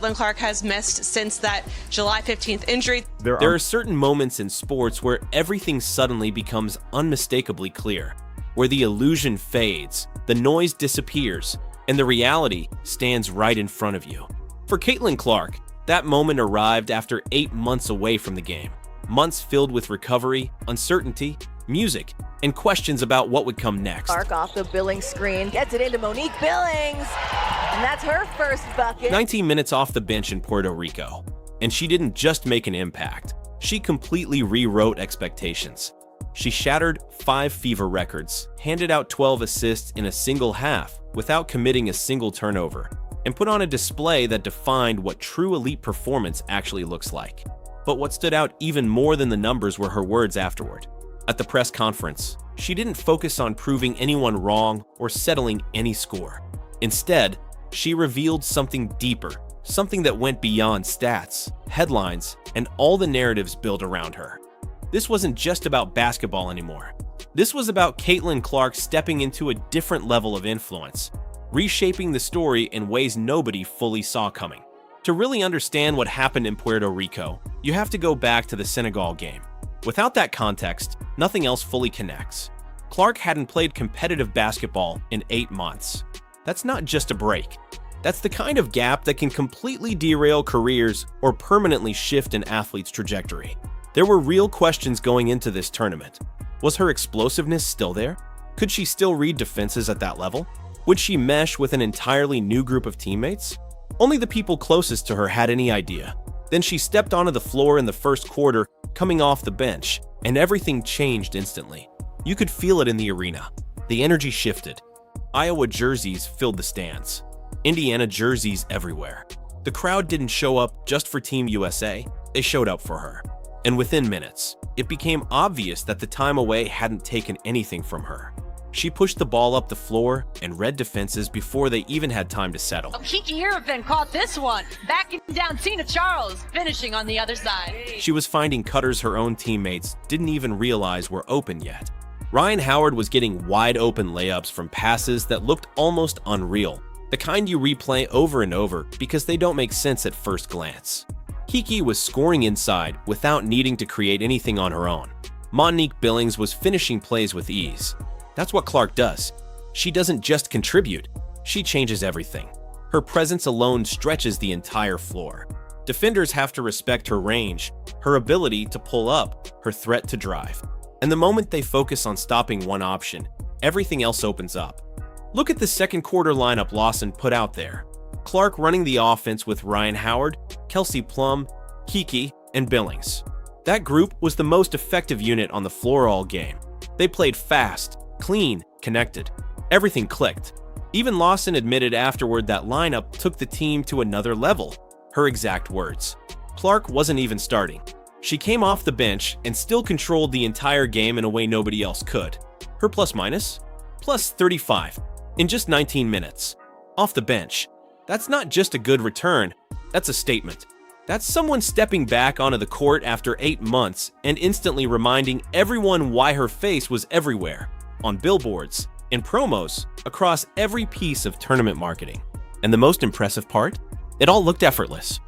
Clark has missed since that July 15th injury. There are certain moments in sports where everything suddenly becomes unmistakably clear, where the illusion fades, the noise disappears, and the reality stands right in front of you. For Caitlin Clark, that moment arrived after 8 months away from the game. Months filled with recovery, uncertainty, music, and questions about what would come next. Clark off the Billings screen, gets it into Monique Billings, and that's her first bucket. 19 minutes off the bench in Puerto Rico, and she didn't just make an impact, she completely rewrote expectations. She shattered 5 fever records, handed out 12 assists in a single half without committing a single turnover, and put on a display that defined what true elite performance actually looks like. But what stood out even more than the numbers were her words afterward. At the press conference, she didn't focus on proving anyone wrong or settling any score. Instead, she revealed something deeper, something that went beyond stats, headlines, and all the narratives built around her. This wasn't just about basketball anymore. This was about Caitlin Clark stepping into a different level of influence, reshaping the story in ways nobody fully saw coming. To really understand what happened in Puerto Rico, you have to go back to the Senegal game. Without that context, nothing else fully connects. Clark hadn't played competitive basketball in 8 months. That's not just a break. That's the kind of gap that can completely derail careers or permanently shift an athlete's trajectory. There were real questions going into this tournament. Was her explosiveness still there? Could she still read defenses at that level? Would she mesh with an entirely new group of teammates? Only the people closest to her had any idea. Then she stepped onto the floor in the first quarter, coming off the bench, and everything changed instantly. You could feel it in the arena. The energy shifted. Iowa jerseys filled the stands. Indiana jerseys everywhere. The crowd didn't show up just for Team USA, they showed up for her. And within minutes, it became obvious that the time away hadn't taken anything from her. She pushed the ball up the floor and read defenses before they even had time to settle. Kiki Irvin caught this one, backing down Tina Charles, finishing on the other side. She was finding cutters her own teammates didn't even realize were open yet. Ryan Howard was getting wide open layups from passes that looked almost unreal, the kind you replay over and over because they don't make sense at first glance. Kiki was scoring inside without needing to create anything on her own. Monique Billings was finishing plays with ease. That's what Clark does. She doesn't just contribute, she changes everything. Her presence alone stretches the entire floor. Defenders have to respect her range, her ability to pull up, her threat to drive. And the moment they focus on stopping one option, everything else opens up. Look at the second quarter lineup Lawson put out there. Clark running the offense with Ryan Howard, Kelsey Plum, Kiki, and Billings. That group was the most effective unit on the floor all game. They played fast, clean, connected. Everything clicked. Even Lawson admitted afterward that lineup took the team to another level. Her exact words. Clark wasn't even starting. She came off the bench and still controlled the entire game in a way nobody else could. Her plus-minus? Plus 35 in just 19 minutes. Off the bench. That's not just a good return, that's a statement. That's someone stepping back onto the court after 8 months and instantly reminding everyone why her face was everywhere. On billboards, in promos, across every piece of tournament marketing. And the most impressive part? It all looked effortless.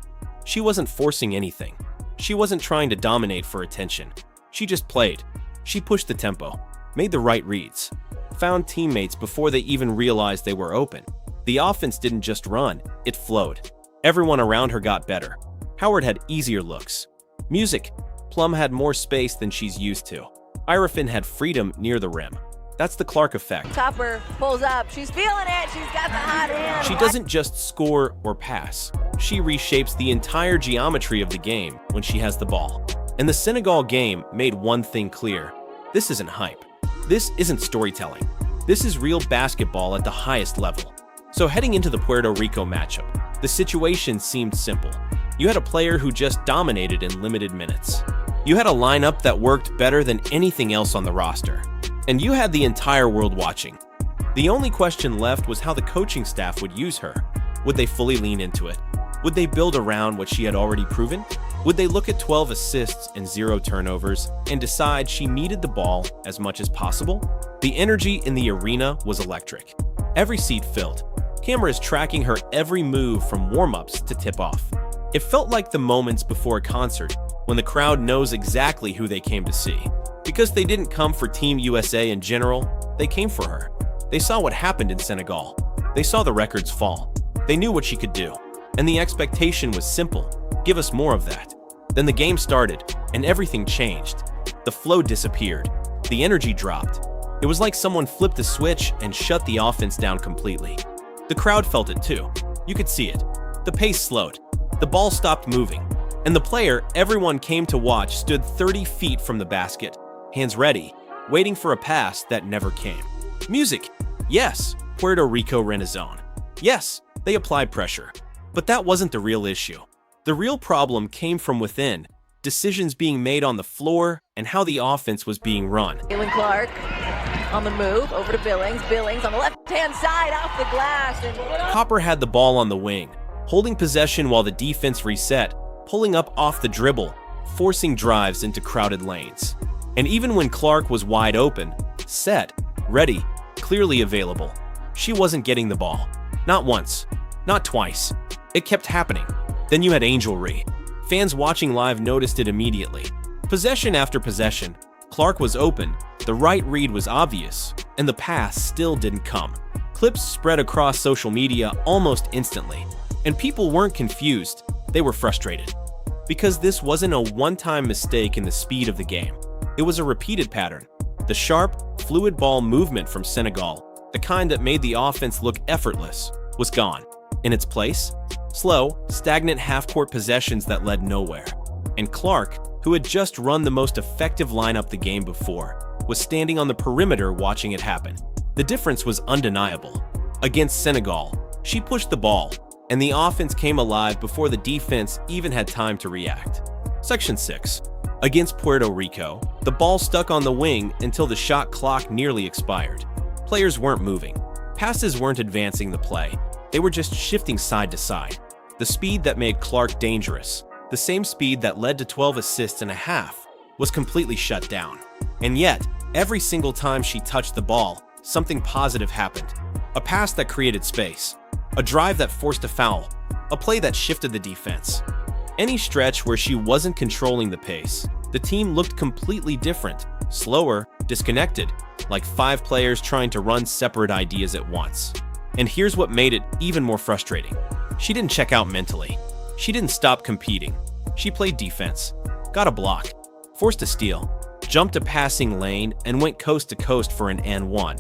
She wasn't forcing anything. She wasn't trying to dominate for attention. She just played. She pushed the tempo, made the right reads, found teammates before they even realized they were open. The offense didn't just run, it flowed. Everyone around her got better. Howard had easier looks. Music. Plum had more space than she's used to. Irafin had freedom near the rim. That's the Clark effect. Topper pulls up. She's feeling it. She's got the hot hand. She doesn't just score or pass. She reshapes the entire geometry of the game when she has the ball. And the Senegal game made one thing clear. This isn't hype. This isn't storytelling. This is real basketball at the highest level. So heading into the Puerto Rico matchup, the situation seemed simple. You had a player who just dominated in limited minutes. You had a lineup that worked better than anything else on the roster. And you had the entire world watching. The only question left was how the coaching staff would use her. Would they fully lean into it? Would they build around what she had already proven? Would they look at 12 assists and 0 turnovers and decide she needed the ball as much as possible? The energy in the arena was electric. Every seat filled. cameras tracking her every move from warm-ups to tip-off. It felt like the moments before a concert when the crowd knows exactly who they came to see. Because they didn't come for Team USA in general, they came for her. They saw what happened in Senegal. They saw the records fall. They knew what she could do. And the expectation was simple: give us more of that. Then the game started, and everything changed. The flow disappeared. The energy dropped. It was like someone flipped a switch and shut the offense down completely. The crowd felt it too. You could see it. The pace slowed. The ball stopped moving. And the player everyone came to watch stood 30 feet from the basket, hands ready, waiting for a pass that never came. Music. Yes, Puerto Rico ran a zone. Yes, they applied pressure. But that wasn't the real issue. The real problem came from within, decisions being made on the floor and how the offense was being run. Caitlin Clark on the move, over to Billings. Billings on the left-hand side, off the glass. And Copper had the ball on the wing, holding possession while the defense reset, pulling up off the dribble, forcing drives into crowded lanes. And even when Clark was wide open, set, ready, clearly available, she wasn't getting the ball. Not once, not twice. It kept happening. Then you had Angel Ree. Fans watching live noticed it immediately. Possession after possession, Clark was open, the right read was obvious, and the pass still didn't come. Clips spread across social media almost instantly, and people weren't confused, they were frustrated. Because this wasn't a one-time mistake in the speed of the game. It was a repeated pattern. The sharp, fluid ball movement from Senegal, the kind that made the offense look effortless, was gone. In its place, slow, stagnant half-court possessions that led nowhere. And Clark, who had just run the most effective lineup the game before, was standing on the perimeter watching it happen. The difference was undeniable. Against Senegal, she pushed the ball, and the offense came alive before the defense even had time to react. Section 6. Against Puerto Rico, the ball stuck on the wing until the shot clock nearly expired. Players weren't moving. Passes weren't advancing the play. They were just shifting side to side. The speed that made Clark dangerous, the same speed that led to 12 assists and a half, was completely shut down. And yet, every single time she touched the ball, something positive happened. A pass that created space, a drive that forced a foul, a play that shifted the defense. Any stretch where she wasn't controlling the pace, the team looked completely different, slower, disconnected, like 5 players trying to run separate ideas at once. And here's what made it even more frustrating. She didn't check out mentally. She didn't stop competing. She played defense, got a block, forced a steal, jumped a passing lane, and went coast to coast for an and one,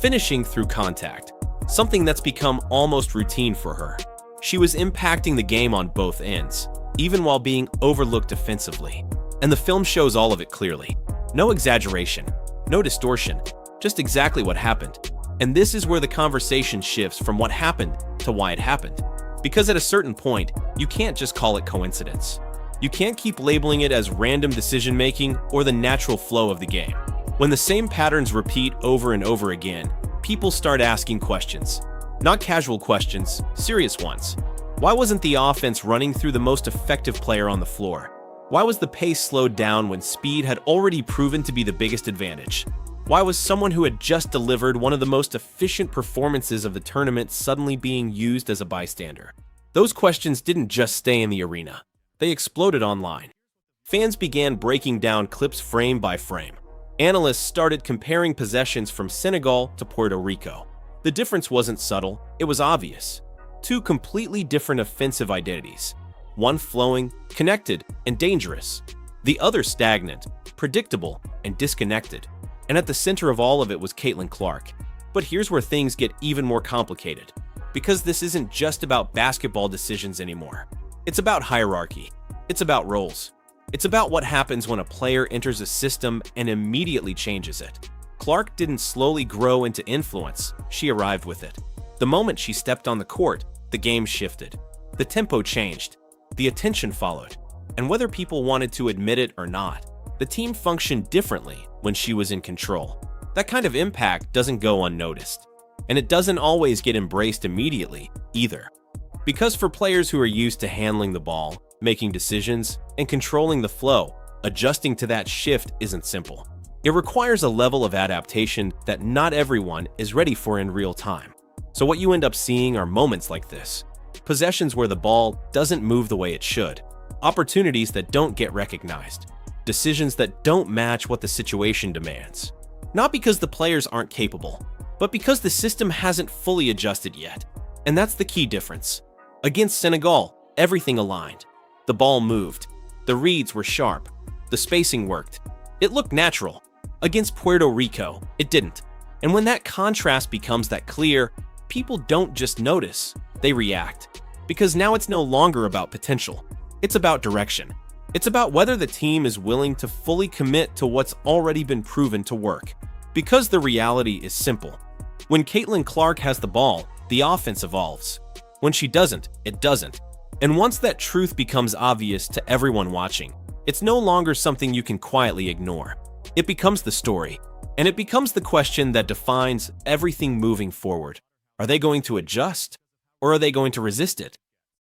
finishing through contact, something that's become almost routine for her. She was impacting the game on both ends, even while being overlooked defensively. And the film shows all of it clearly. No exaggeration, no distortion, just exactly what happened. And this is where the conversation shifts from what happened to why it happened. Because at a certain point, you can't just call it coincidence. You can't keep labeling it as random decision-making or the natural flow of the game. When the same patterns repeat over and over again, people start asking questions. Not casual questions, serious ones. Why wasn't the offense running through the most effective player on the floor? Why was the pace slowed down when speed had already proven to be the biggest advantage? Why was someone who had just delivered one of the most efficient performances of the tournament suddenly being used as a bystander? Those questions didn't just stay in the arena. They exploded online. Fans began breaking down clips frame by frame. Analysts started comparing possessions from Senegal to Puerto Rico. The difference wasn't subtle, it was obvious. 2 completely different offensive identities. One flowing, connected, and dangerous. The other stagnant, predictable, and disconnected. And at the center of all of it was Caitlin Clark. But here's where things get even more complicated. Because this isn't just about basketball decisions anymore. It's about hierarchy. It's about roles. It's about what happens when a player enters a system and immediately changes it. Clark didn't slowly grow into influence, she arrived with it. The moment she stepped on the court, the game shifted. The tempo changed. The attention followed. And whether people wanted to admit it or not, the team functioned differently when she was in control. That kind of impact doesn't go unnoticed. And it doesn't always get embraced immediately, either. Because for players who are used to handling the ball, making decisions, and controlling the flow, adjusting to that shift isn't simple. It requires a level of adaptation that not everyone is ready for in real time. So what you end up seeing are moments like this. Possessions where the ball doesn't move the way it should. Opportunities that don't get recognized. Decisions that don't match what the situation demands. Not because the players aren't capable, but because the system hasn't fully adjusted yet. And that's the key difference. Against Senegal, everything aligned. The ball moved. The reads were sharp. The spacing worked. It looked natural. Against Puerto Rico, it didn't. And when that contrast becomes that clear, people don't just notice, they react. Because now it's no longer about potential. It's about direction. It's about whether the team is willing to fully commit to what's already been proven to work. Because the reality is simple. When Caitlin Clark has the ball, the offense evolves. When she doesn't, it doesn't. And once that truth becomes obvious to everyone watching, it's no longer something you can quietly ignore. It becomes the story, and it becomes the question that defines everything moving forward. Are they going to adjust, or are they going to resist it?